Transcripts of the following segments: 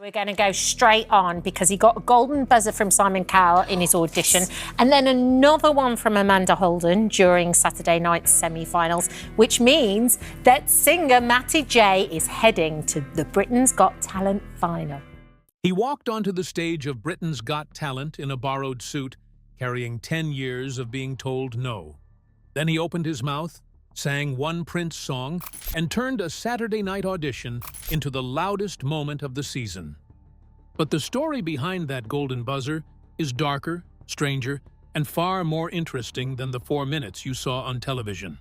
We're going to go straight on because he got a golden buzzer from Simon Cowell in his audition and then another one from Amanda Holden during Saturday night's semi-finals, which means that singer Matty J is heading to the Britain's Got Talent final. He walked onto the stage of Britain's Got Talent in a borrowed suit, carrying 10 years of being told no. Then he opened his mouth, sang one Prince song, and turned a Saturday night audition into the loudest moment of the season. But the story behind that golden buzzer is darker, stranger, and far more interesting than the 4 minutes you saw on television.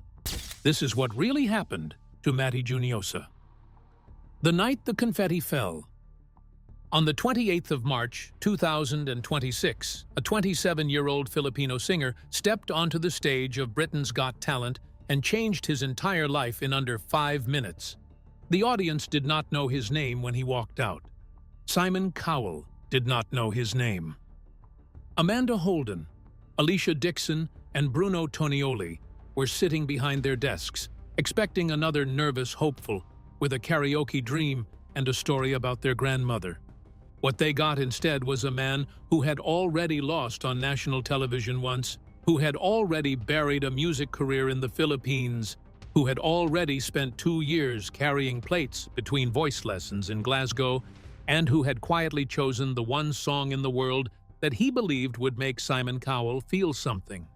This is what really happened to Matty Juniosa. The night the confetti fell. On the 28th of March, 2026, a 27-year-old Filipino singer stepped onto the stage of Britain's Got Talent and changed his entire life in under 5 minutes. The audience did not know his name when he walked out. Simon Cowell did not know his name. Amanda Holden, Alicia Dixon, and Bruno Tonioli were sitting behind their desks, expecting another nervous hopeful with a karaoke dream and a story about their grandmother. What they got instead was a man who had already lost on national television once, who had already buried a music career in the Philippines, who had already spent 2 years carrying plates between voice lessons in Glasgow, and who had quietly chosen the one song in the world that he believed would make Simon Cowell feel something.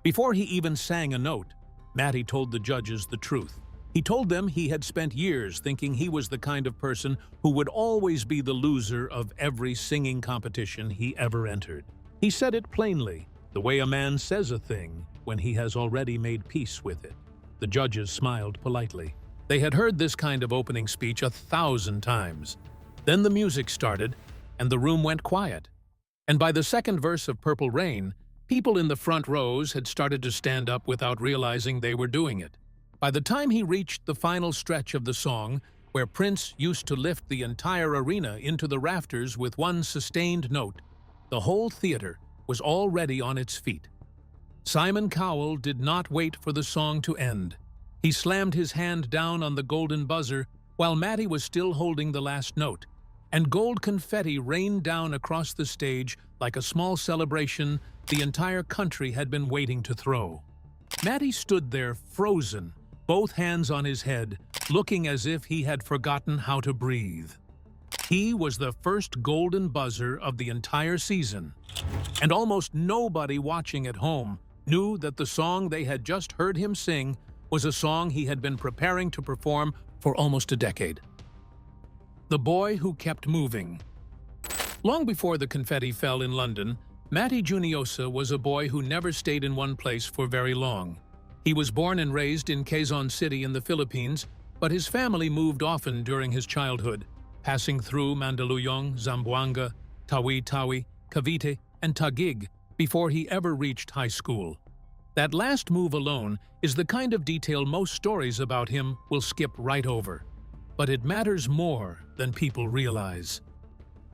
Before he even sang a note, Matty told the judges the truth. He told them he had spent years thinking he was the kind of person who would always be the loser of every singing competition he ever entered. He said it plainly, the way a man says a thing when he has already made peace with it. The judges smiled politely. They had heard this kind of opening speech 1,000 times. Then the music started, and the room went quiet. And by the second verse of Purple Rain, people in the front rows had started to stand up without realizing they were doing it. By the time he reached the final stretch of the song, where Prince used to lift the entire arena into the rafters with one sustained note, the whole theater was already on its feet. Simon Cowell did not wait for the song to end. He slammed his hand down on the golden buzzer while Matty was still holding the last note, and gold confetti rained down across the stage like a small celebration the entire country had been waiting to throw. Matty stood there frozen, both hands on his head, looking as if he had forgotten how to breathe. He was the first golden buzzer of the entire season, and almost nobody watching at home knew that the song they had just heard him sing was a song he had been preparing to perform for almost a decade. The Boy Who Kept Moving. Long before the confetti fell in London, Matty Juniosa was a boy who never stayed in one place for very long. He was born and raised in Quezon City in the Philippines, but his family moved often during his childhood, passing through Mandaluyong, Zamboanga, Tawi-Tawi, Cavite, and Taguig before he ever reached high school. That last move alone is the kind of detail most stories about him will skip right over. But it matters more than people realize.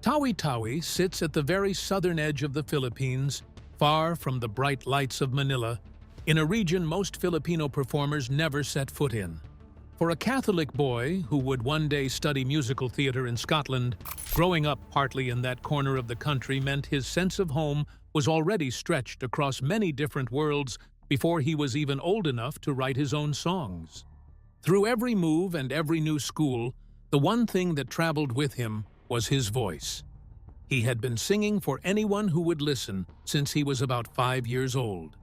Tawi-Tawi sits at the very southern edge of the Philippines, far from the bright lights of Manila, in a region most Filipino performers never set foot in. For a Catholic boy who would one day study musical theater in Scotland, growing up partly in that corner of the country meant his sense of home was already stretched across many different worlds before he was even old enough to write his own songs. Through every move and every new school, the one thing that traveled with him was his voice. He had been singing for anyone who would listen since he was about 5 years old.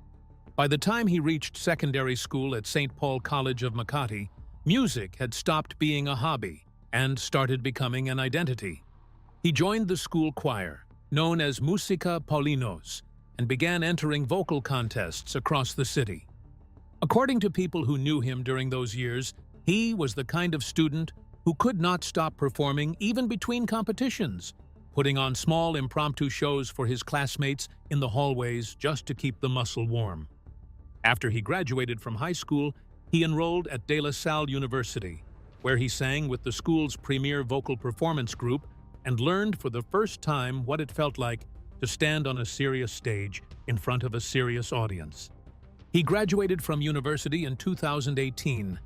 By the time he reached secondary school at St. Paul College of Makati, music had stopped being a hobby and started becoming an identity. He joined the school choir, known as Musica Paulinos, and began entering vocal contests across the city. According to people who knew him during those years, he was the kind of student who could not stop performing even between competitions, putting on small impromptu shows for his classmates in the hallways just to keep the muscle warm. After he graduated from high school, he enrolled at De La Salle University, where he sang with the school's premier vocal performance group and learned for the first time what it felt like to stand on a serious stage in front of a serious audience. He graduated from university in 2018,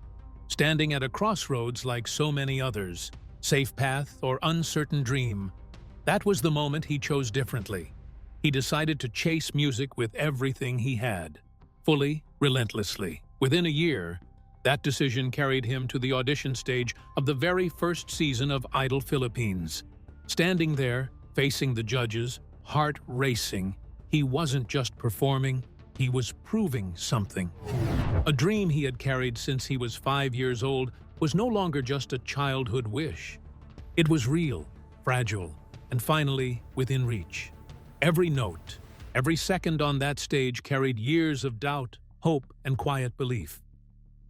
standing at a crossroads like so many others, safe path, or uncertain dream. That was the moment he chose differently. He decided to chase music with everything he had, fully, relentlessly. Within a year, that decision carried him to the audition stage of the very first season of Idol Philippines. Standing there, facing the judges, heart racing, he wasn't just performing, he was proving something. A dream he had carried since he was 5 years old was no longer just a childhood wish. It was real, fragile, and finally within reach. Every note, every second on that stage carried years of doubt, hope, and quiet belief.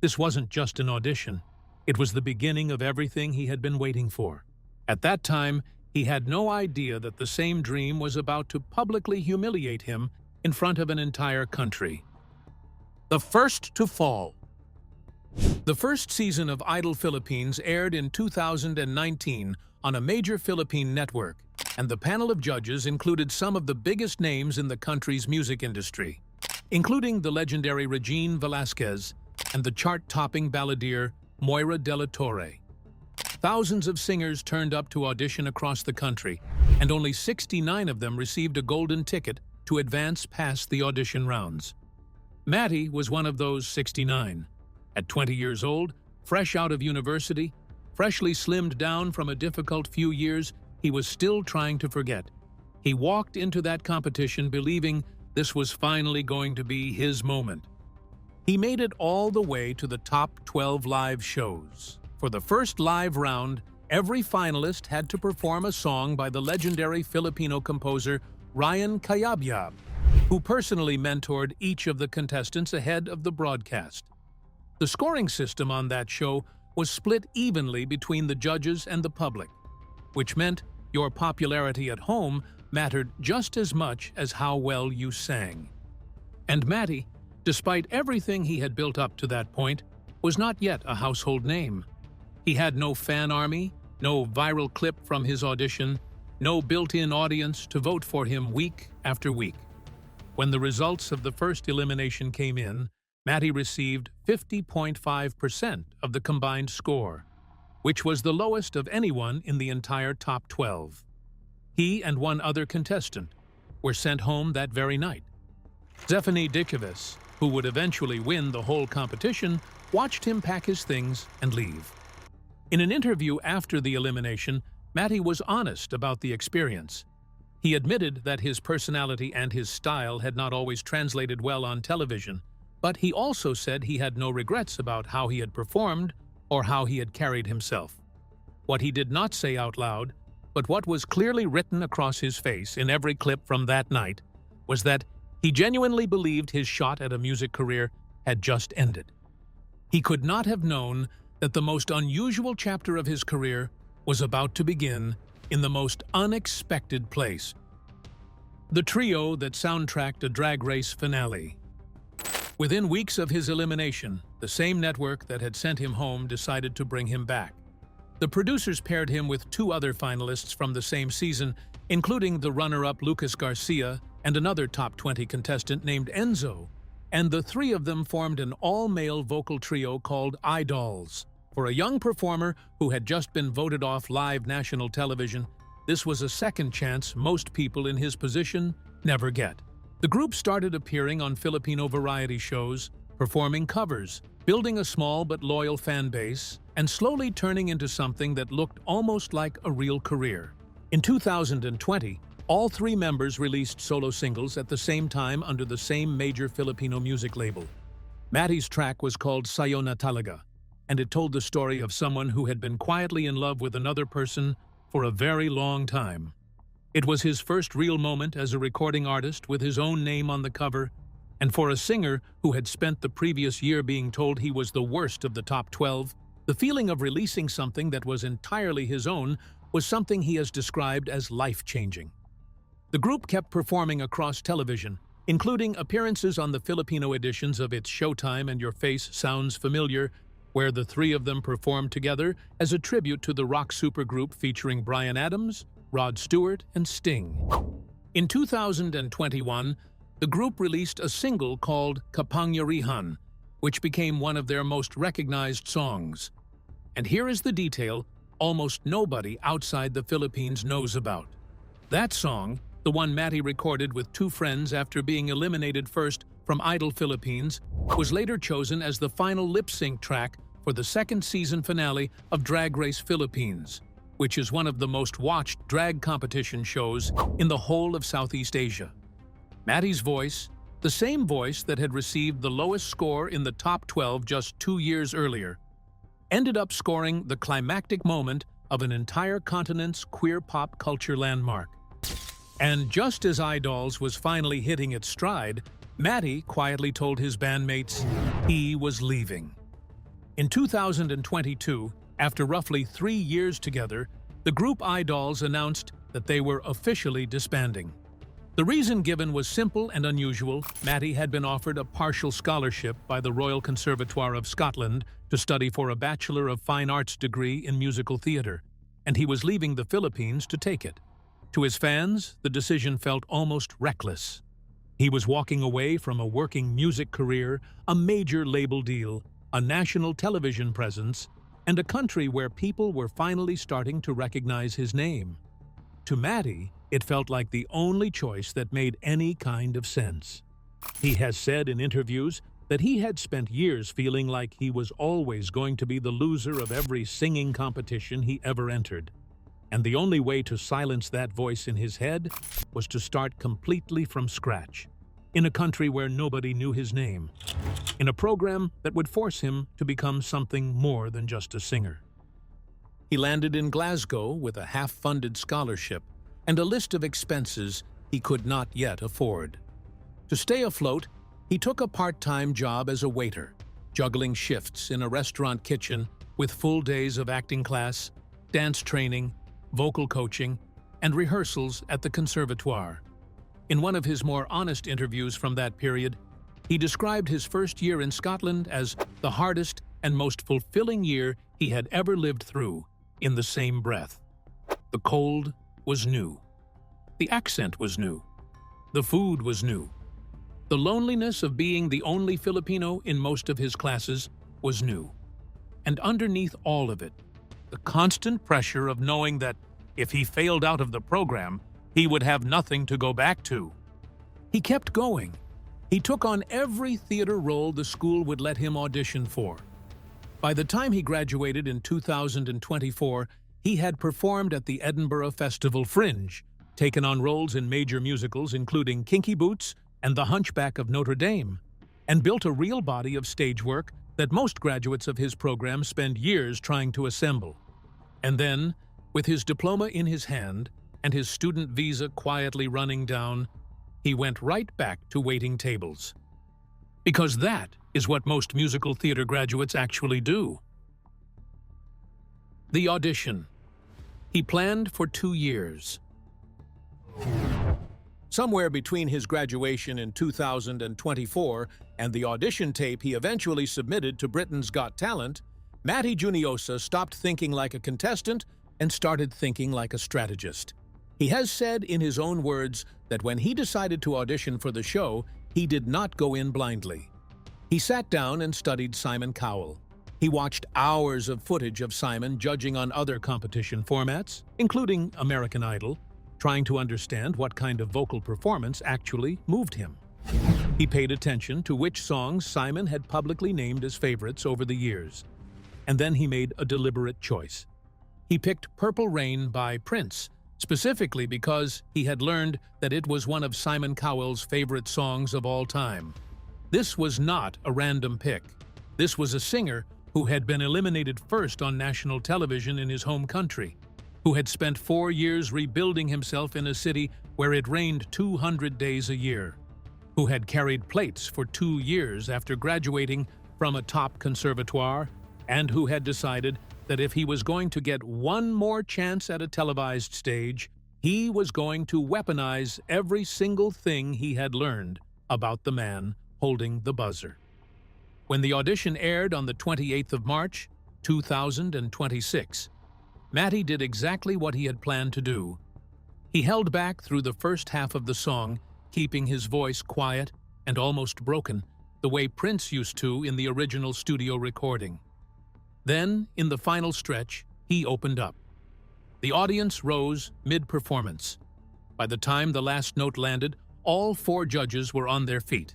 This wasn't just an audition. It was the beginning of everything he had been waiting for. At that time, he had no idea that the same dream was about to publicly humiliate him in front of an entire country. The first to fall. The first season of Idol Philippines aired in 2019 on a major Philippine network, and the panel of judges included some of the biggest names in the country's music industry, including the legendary Regine Velasquez and the chart-topping balladeer Moira de la Torre. Thousands of singers turned up to audition across the country, and only 69 of them received a golden ticket to advance past the audition rounds. Matty was one of those 69. At 20 years old, fresh out of university, freshly slimmed down from a difficult few years, he was still trying to forget. He walked into that competition believing this was finally going to be his moment. He made it all the way to the top 12 live shows. For the first live round, every finalist had to perform a song by the legendary Filipino composer Ryan Cayabyab, who personally mentored each of the contestants ahead of the broadcast. The scoring system on that show was split evenly between the judges and the public, which meant your popularity at home mattered just as much as how well you sang. And Matty, despite everything he had built up to that point, was not yet a household name. He had no fan army, no viral clip from his audition, no built-in audience to vote for him week after week. When the results of the first elimination came in, Matty received 50.5% of the combined score, which was the lowest of anyone in the entire top 12. He and one other contestant were sent home that very night. Zephany Dickavis, who would eventually win the whole competition, watched him pack his things and leave. In an interview after the elimination, Matty was honest about the experience. He admitted that his personality and his style had not always translated well on television, but he also said he had no regrets about how he had performed or how he had carried himself. What he did not say out loud, but what was clearly written across his face in every clip from that night, was that he genuinely believed his shot at a music career had just ended. He could not have known that the most unusual chapter of his career was about to begin in the most unexpected place. The trio that soundtracked a drag race finale. Within weeks of his elimination, the same network that had sent him home decided to bring him back. The producers paired him with two other finalists from the same season, including the runner-up Lucas Garcia and another top 20 contestant named Enzo, and the three of them formed an all-male vocal trio called Idols. For a young performer who had just been voted off live national television, this was a second chance most people in his position never get. The group started appearing on Filipino variety shows, performing covers, building a small but loyal fan base, and slowly turning into something that looked almost like a real career. In 2020, all three members released solo singles at the same time under the same major Filipino music label. Matty's track was called Sayo Na Talaga, and it told the story of someone who had been quietly in love with another person for a very long time. It was his first real moment as a recording artist with his own name on the cover, and for a singer who had spent the previous year being told he was the worst of the top 12, the feeling of releasing something that was entirely his own was something he has described as life-changing. The group kept performing across television, including appearances on the Filipino editions of It's Showtime and Your Face Sounds Familiar, where the three of them performed together as a tribute to the rock supergroup featuring Bryan Adams, Rod Stewart, and Sting. In 2021, the group released a single called Kapangyarihan, which became one of their most recognized songs. And here is the detail almost nobody outside the Philippines knows about. That song, the one Matty recorded with two friends after being eliminated first from Idol Philippines, was later chosen as the final lip-sync track for the second season finale of Drag Race Philippines, which is one of the most watched drag competition shows in the whole of Southeast Asia. Matty's voice, the same voice that had received the lowest score in the top 12 just 2 years earlier, ended up scoring the climactic moment of an entire continent's queer pop culture landmark. And just as Idols was finally hitting its stride, Matty quietly told his bandmates he was leaving. In 2022, after roughly 3 years together, the group Idols announced that they were officially disbanding. The reason given was simple and unusual. Matty had been offered a partial scholarship by the Royal Conservatoire of Scotland to study for a Bachelor of Fine Arts degree in musical theatre, and he was leaving the Philippines to take it. To his fans, the decision felt almost reckless. He was walking away from a working music career, a major label deal, a national television presence, and a country where people were finally starting to recognize his name. To Matty, it felt like the only choice that made any kind of sense. He has said in interviews that he had spent years feeling like he was always going to be the loser of every singing competition he ever entered. And the only way to silence that voice in his head was to start completely from scratch, in a country where nobody knew his name, in a program that would force him to become something more than just a singer. He landed in Glasgow with a half-funded scholarship and a list of expenses he could not yet afford. To stay afloat, he took a part-time job as a waiter, juggling shifts in a restaurant kitchen with full days of acting class, dance training, vocal coaching, and rehearsals at the conservatoire. In one of his more honest interviews from that period, he described his first year in Scotland as the hardest and most fulfilling year he had ever lived through, in the same breath. The cold was new. The accent was new. The food was new. The loneliness of being the only Filipino in most of his classes was new. And underneath all of it, the constant pressure of knowing that if he failed out of the program, he would have nothing to go back to. He kept going. He took on every theater role the school would let him audition for. By the time he graduated in 2024, he had performed at the Edinburgh Festival Fringe, taken on roles in major musicals including Kinky Boots and The Hunchback of Notre Dame, and built a real body of stage work that most graduates of his program spend years trying to assemble. And then, with his diploma in his hand and his student visa quietly running down, he went right back to waiting tables. Because that is what most musical theater graduates actually do. The audition. He planned for 2 years. Somewhere between his graduation in 2024 and the audition tape he eventually submitted to Britain's Got Talent, Matty Juniosa stopped thinking like a contestant and started thinking like a strategist. He has said in his own words that when he decided to audition for the show, he did not go in blindly. He sat down and studied Simon Cowell. He watched hours of footage of Simon judging on other competition formats, including American Idol, trying to understand what kind of vocal performance actually moved him. He paid attention to which songs Simon had publicly named as favorites over the years, and then he made a deliberate choice. He picked Purple Rain by Prince, specifically because he had learned that it was one of Simon Cowell's favorite songs of all time. This was not a random pick. This was a singer who had been eliminated first on national television in his home country, who had spent 4 years rebuilding himself in a city where it rained 200 days a year, who had carried plates for 2 years after graduating from a top conservatoire, and who had decided that if he was going to get one more chance at a televised stage, he was going to weaponize every single thing he had learned about the man holding the buzzer. When the audition aired on the 28th of March, 2026, Matty did exactly what he had planned to do. He held back through the first half of the song, keeping his voice quiet and almost broken, the way Prince used to in the original studio recording. Then, in the final stretch, he opened up. The audience rose mid-performance. By the time the last note landed, all 4 judges were on their feet.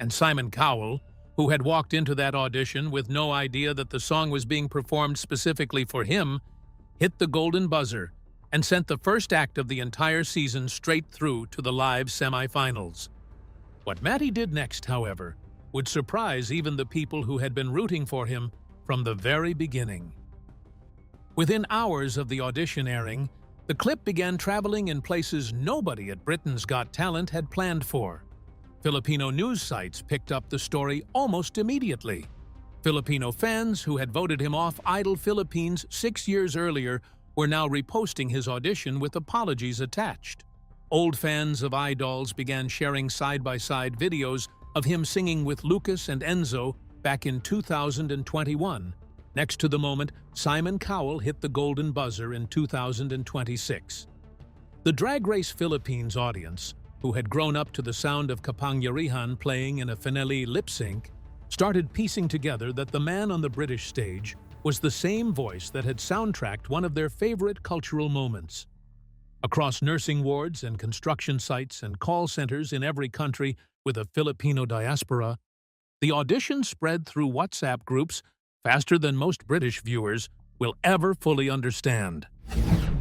And Simon Cowell, who had walked into that audition with no idea that the song was being performed specifically for him, hit the golden buzzer and sent the first act of the entire season straight through to the live semifinals. What Matty did next, however, would surprise even the people who had been rooting for him from the very beginning. Within hours of the audition airing, the clip began traveling in places nobody at Britain's Got Talent had planned for. Filipino news sites picked up the story almost immediately. Filipino fans who had voted him off Idol Philippines 6 years earlier were now reposting his audition with apologies attached. Old fans of idols began sharing side-by-side videos of him singing with Lucas and Enzo back in 2021, next to the moment Simon Cowell hit the golden buzzer in 2026. The Drag Race Philippines audience, who had grown up to the sound of Kapangyarihan playing in a finale lip-sync, started piecing together that the man on the British stage was the same voice that had soundtracked one of their favorite cultural moments. Across nursing wards and construction sites and call centers in every country with a Filipino diaspora, the audition spread through WhatsApp groups faster than most British viewers will ever fully understand.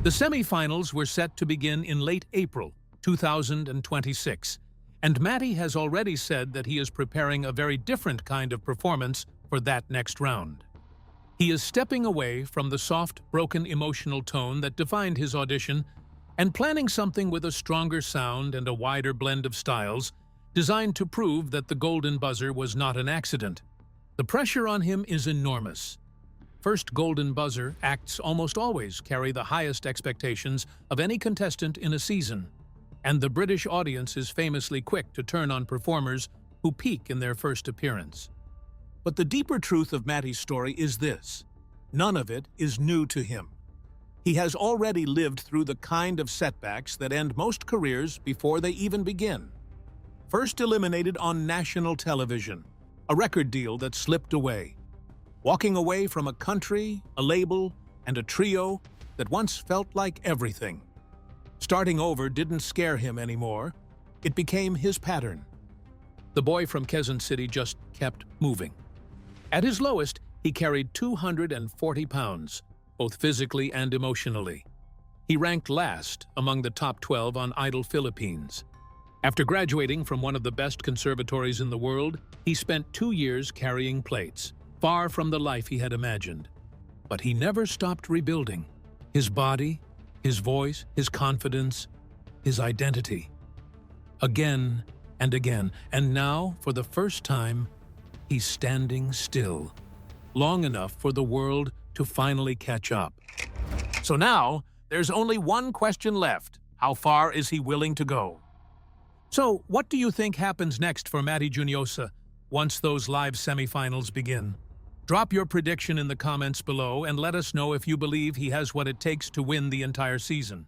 The semifinals were set to begin in late April 2026, and Matty has already said that he is preparing a very different kind of performance for that next round. He is stepping away from the soft, broken emotional tone that defined his audition and planning something with a stronger sound and a wider blend of styles designed to prove that the golden buzzer was not an accident. The pressure on him is enormous. First golden buzzer acts almost always carry the highest expectations of any contestant in a season, and the British audience is famously quick to turn on performers who peak in their first appearance. But the deeper truth of Matty's story is this: none of it is new to him. He has already lived through the kind of setbacks that end most careers before they even begin. First eliminated on national television, a record deal that slipped away. Walking away from a country, a label, and a trio that once felt like everything. Starting over didn't scare him anymore. It became his pattern. The boy from Quezon City just kept moving. At his lowest, he carried 240 pounds, both physically and emotionally. He ranked last among the top 12 on Idol Philippines. After graduating from one of the best conservatories in the world, he spent 2 years carrying plates, far from the life he had imagined. But he never stopped rebuilding. His body, his voice, his confidence, his identity. Again and again, and now, for the first time, he's standing still, long enough for the world to finally catch up. So now, there's only one question left. How far is he willing to go? So, what do you think happens next for Matty Juniosa once those live semifinals begin? Drop your prediction in the comments below and let us know if you believe he has what it takes to win the entire season.